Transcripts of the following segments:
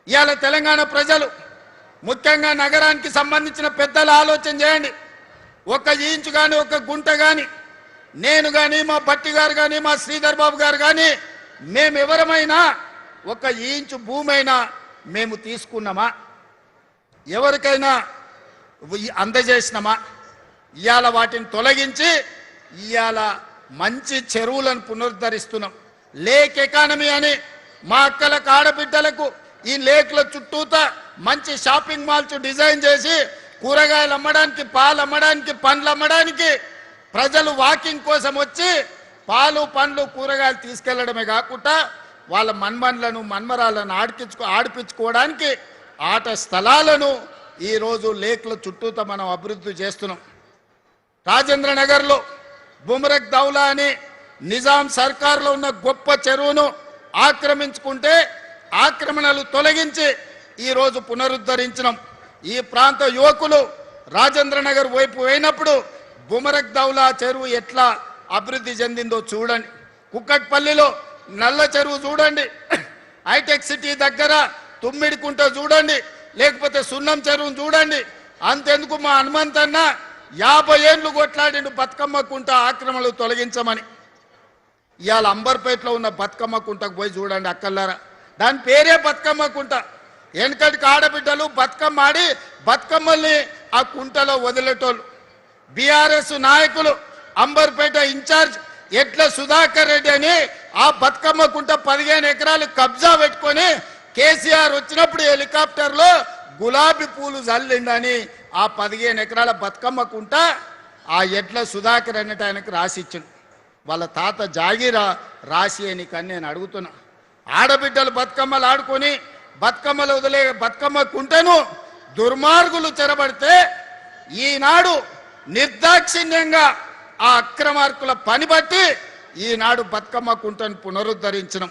ఇవాళ తెలంగాణ ప్రజలు ముఖ్యంగా నగరానికి సంబంధించిన పెద్దలు ఆలోచన చేయండి. ఒక ఇంచు కానీ ఒక గుంట కానీ నేను కానీ మా భట్టి గారు కానీ మా శ్రీధర్ బాబు గారు కానీ మేమెవరమైనా ఒక ఇంచు భూమైనా మేము తీసుకున్నామా? ఎవరికైనా అందజేసినామా? ఇవాళ వాటిని తొలగించి ఇవాళ మంచి చెరువులను పునరుద్ధరిస్తున్నాం. లేక్ ఎకానమీ అని మా అక్కలకు ఆడబిడ్డలకు ఈ లేక్ల చుట్టూత మంచి షాపింగ్ మాల్స్ డిజైన్ చేసి కూరగాయలు అమ్మడానికి, పాలు అమ్మడానికి, పండ్లు అమ్మడానికి ప్రజలు వాకింగ్ కోసం వచ్చి పాలు పండ్లు కూరగాయలు తీసుకెళ్లడమే కాకుండా వాళ్ళ మన్మన్లను మన్మరాలను ఆడిపించుకోవడానికి ఆట స్థలాలను ఈరోజు లేక్ల చుట్టూత మనం అభివృద్ధి చేస్తున్నాం. రాజేంద్ర నగర్లో బుమరక్ దౌలా అని నిజాం సర్కార్లో ఉన్న గొప్ప చెరువును ఆక్రమించుకుంటే ఆక్రమణలు తొలగించి ఈరోజు పునరుద్ధరించినాం. ఈ ప్రాంత యువకులు రాజేంద్ర నగర్ వైపు పోయినప్పుడు బుమరక్ దౌలా చెరువు ఎట్లా అభివృద్ధి చెందిందో చూడండి. కుక్కట్పల్లిలో నల్ల చెరువు చూడండి, హైటెక్ సిటీ దగ్గర తుమ్మిడికుంట చూడండి, లేకపోతే సున్నం చెరువును చూడండి. అంతెందుకు మా హనుమంతన్న 50 ఏళ్ళు కొట్లాడిండు బతుకమ్మ కుంట ఆక్రమణలు తొలగించమని. ఇవాళ అంబర్పేటలో ఉన్న బతుకమ్మ కుంటకు పోయి చూడండి అక్కల్లారా, దాని పేరే బతుకమ్మ కుంట. వెనకటికి ఆడబిడ్డలు బతుకమ్మ ఆడి బతుకమ్మల్ని ఆ కుంటలో వదిలేటోళ్ళు. బీఆర్ఎస్ నాయకులు అంబర్పేట ఇన్ఛార్జ్ ఎట్ల సుధాకర్ రెడ్డి అని ఆ బతుకమ్మ కుంట 15 ఎకరాలు కబ్జా పెట్టుకొని కేసీఆర్ వచ్చినప్పుడు హెలికాప్టర్లో గులాబీ పూలు జల్లిండని ఆ 15 ఎకరాల బతుకమ్మ కుంట ఆ ఎట్ల సుధాకర్ అన్నట్టు ఆయనకు రాసిచ్చిండు. వాళ్ళ తాత జాగీరా రాసి అని కానీ నేను అడుగుతున్నా. ఆడబిడ్డలు బతుకమ్మలు ఆడుకొని బతుకమ్మలు వదిలే బతుకమ్మ కుంటను దుర్మార్గులు చెరబడితే ఈనాడు నిర్దాక్షిణ్యంగా ఆ అక్రమార్కుల పని బట్టి ఈనాడు బతుకమ్మ కుంటను పునరుద్ధరించడం.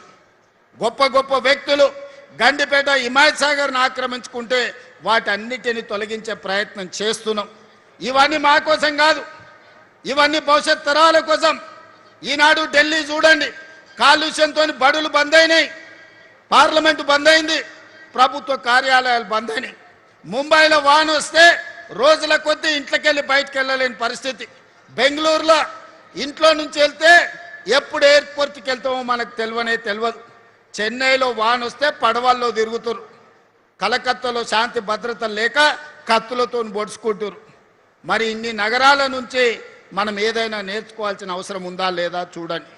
గొప్ప గొప్ప వ్యక్తులు గండిపేట హిమాయత్ సాగర్ను ఆక్రమించుకుంటే వాటన్నిటిని తొలగించే ప్రయత్నం చేస్తున్నాం. ఇవన్నీ మా కోసం కాదు, ఇవన్నీ భవిష్యత్ తరాల కోసం. ఈనాడు ఢిల్లీ చూడండి, కాలుష్యంతో బడులు బంద్ అయినాయి, పార్లమెంటు బంద్ అయింది, ప్రభుత్వ కార్యాలయాలు బంద్ అయినాయి. ముంబైలో వాన వస్తే రోజుల కొద్దీ ఇంట్లోకెళ్ళి బయటకు వెళ్ళలేని పరిస్థితి. బెంగళూరులో ఇంట్లో నుంచి వెళ్తే ఎప్పుడు ఎయిర్పోర్ట్కి వెళ్తామో మనకు తెలియదు. చెన్నైలో వాన వస్తే పడవల్లో తిరుగుతారు. కలకత్తాలో శాంతి భద్రత లేక కత్తులతో పొడుచుకుంటారు. మరి ఇన్ని నగరాల నుంచి మనం ఏదైనా నేర్చుకోవాల్సిన అవసరం ఉందా లేదా చూడండి.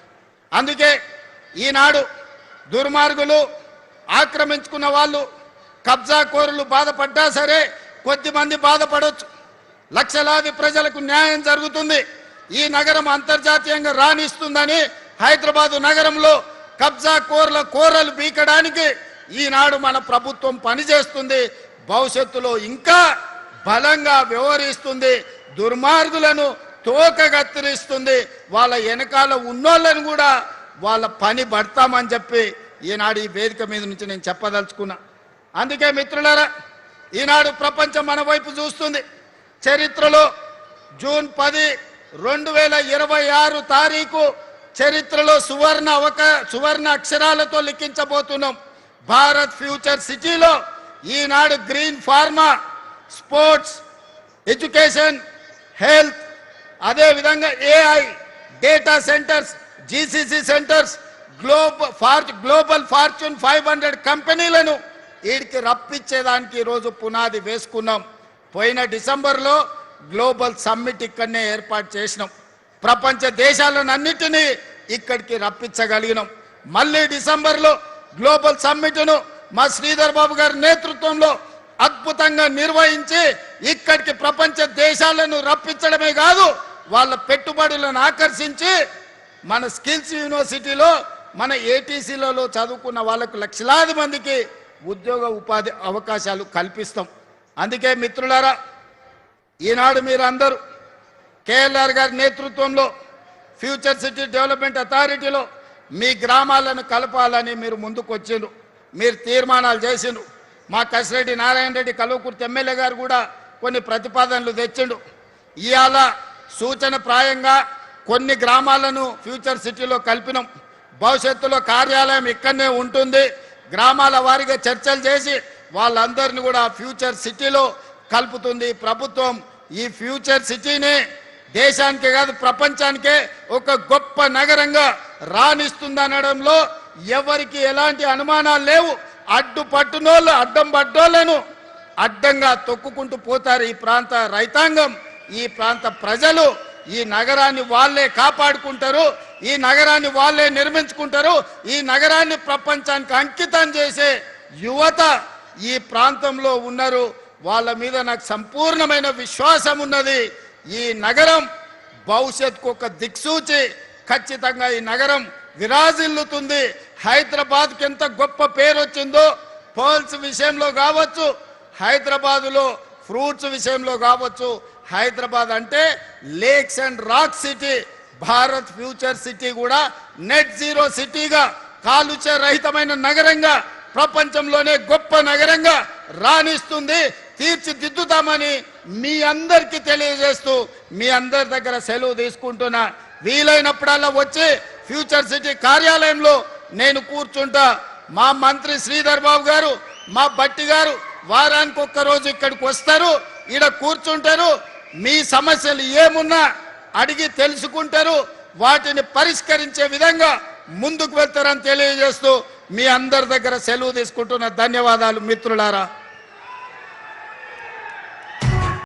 అందుకే ఈనాడు దుర్మార్గులు ఆక్రమించుకున్న వాళ్ళు కబ్జా కోరులు బాధపడ్డా సరే కొద్దిమంది బాధపడవచ్చు, లక్షలాది ప్రజలకు న్యాయం జరుగుతుంది. ఈ నగరం అంతర్జాతీయంగా రాణిస్తుందని హైదరాబాదు నగరంలో కబ్జా కోరలు బీకడానికి ఈనాడు మన ప్రభుత్వం పనిచేస్తుంది. భవిష్యత్తులో ఇంకా బలంగా వ్యవహరిస్తుంది. దుర్మార్గులను తోకగత్తిరిస్తుంది. వాళ్ళ వెనకాల ఉన్నోళ్ళని కూడా వాళ్ళ పని పడతామని చెప్పి ఈనాడు ఈ వేదిక మీద నుంచి నేను చెప్పదలుచుకున్నా. అందుకే మిత్రులారా, ఈనాడు ప్రపంచం మన వైపు చూస్తుంది. చరిత్రలో జూన్ 10, 2026 తారీఖు చరిత్రలో సువర్ణ అక్షరాలతో లిఖించబోతున్నాం. భారత్ ఫ్యూచర్ సిటీలో ఈనాడు green pharma, sports, education, health, అదేవిధంగా AI, data centers, GCC centers, global fortune 500 కంపెనీలను వీడికి రప్పించేదానికి ఈరోజు పునాది వేసుకున్నాం. పోయిన డిసెంబర్లో గ్లోబల్ సమ్మిట్ ఇక్కడనే ఏర్పాటు చేసినాం. ప్రపంచ దేశాలన్నిటినీ ఇక్కడికి రప్పించగలిగినాం. మళ్ళీ డిసెంబర్లో గ్లోబల్ సమ్మిట్ను మా శ్రీధర్ బాబు గారి నేతృత్వంలో అద్భుతంగా నిర్వహించి ఇక్కడికి ప్రపంచ దేశాలను రప్పించడమే కాదు, వాళ్ళ పెట్టుబడులను ఆకర్షించి మన స్కిల్స్ యూనివర్సిటీలో మన ATCలలో చదువుకున్న వాళ్ళకు లక్షలాది మందికి ఉద్యోగ ఉపాధి అవకాశాలు కల్పిస్తాం. అందుకే మిత్రులారా, ఈనాడు మీరందరూ KLR గారి నేతృత్వంలో ఫ్యూచర్ సిటీ డెవలప్మెంట్ అథారిటీలో మీ గ్రామాలను కలపాలని మీరు ముందుకు వచ్చిండ్రు, మీరు తీర్మానాలు చేసిండ్రు. మా కసిరెడ్డి నారాయణ రెడ్డి కల్వకుర్తి ఎమ్మెల్యే గారు కూడా కొన్ని ప్రతిపాదనలు తెచ్చిండు. ఇవాళ సూచన ప్రాయంగా కొన్ని గ్రామాలను ఫ్యూచర్ సిటీలో కలిపినాం. భవిష్యత్తులో కార్యాలయం ఇక్కడనే ఉంటుంది. గ్రామాల వారీగా చర్చలు చేసి వాళ్ళందరినీ కూడా ఫ్యూచర్ సిటీలో కలుపుతుంది ప్రభుత్వం. ఈ ఫ్యూచర్ సిటీని దేశానికే కాదు ప్రపంచానికే ఒక గొప్ప నగరంగా రాణిస్తుందనడంలో ఎవరికి ఎలాంటి అనుమానాలు లేవు. అడ్డం పడ్డోళ్లను అడ్డంగా తొక్కుకుంటూ పోతారు ఈ ప్రాంత రైతాంగం, ఈ ప్రాంత ప్రజలు. ఈ నగరాన్ని వాళ్ళే కాపాడుకుంటారు, ఈ నగరాన్ని వాళ్ళే నిర్మించుకుంటారు. ఈ నగరాన్ని ప్రపంచానికి అంకితం చేసే యువత ఈ ప్రాంతంలో ఉన్నారు. వాళ్ళ మీద నాకు సంపూర్ణమైన విశ్వాసం ఉన్నది. ఈ నగరం భవిష్యత్తుకు ఒక దిక్సూచి. ఖచ్చితంగా ఈ నగరం విరాజిల్లుతుంది. హైదరాబాద్కి ఎంత గొప్ప పేరు వచ్చిందో పోల్స్ విషయంలో కావచ్చు, హైదరాబాదులో ఫ్రూట్స్ విషయంలో కావచ్చు. హైదరాబాద్ అంటే lakes and rock city. Bharat future city కూడా నెట్ జీరో సిటీగా, కాలుష్య రహితమైన నగరంగా, ప్రపంచంలోనే గొప్ప నగరంగా రాణిస్తుంది. తీర్చిదిద్దుతామని మీ అందరికీ తెలియజేస్తూ మీ అందరి దగ్గర సెలవు తీసుకుంటున్నా. వీలైనప్పుడల్లా వచ్చి ఫ్యూచర్ సిటీ కార్యాలయంలో నేను కూర్చుంటా. మా మంత్రి శ్రీధర్ బాబు గారు, మా బట్టి గారు వారానికి ఒక్కరోజు ఇక్కడికి వస్తారు, ఈడ కూర్చుంటారు. మీ సమస్యలు ఏమున్నా అడిగి తెలుసుకుంటారు, వాటిని పరిష్కరించే విధంగా ముందుకు వెళ్తారని తెలియజేస్తూ మీ అందరి దగ్గర సెలవు తీసుకుంటున్న. ధన్యవాదాలు మిత్రులారా.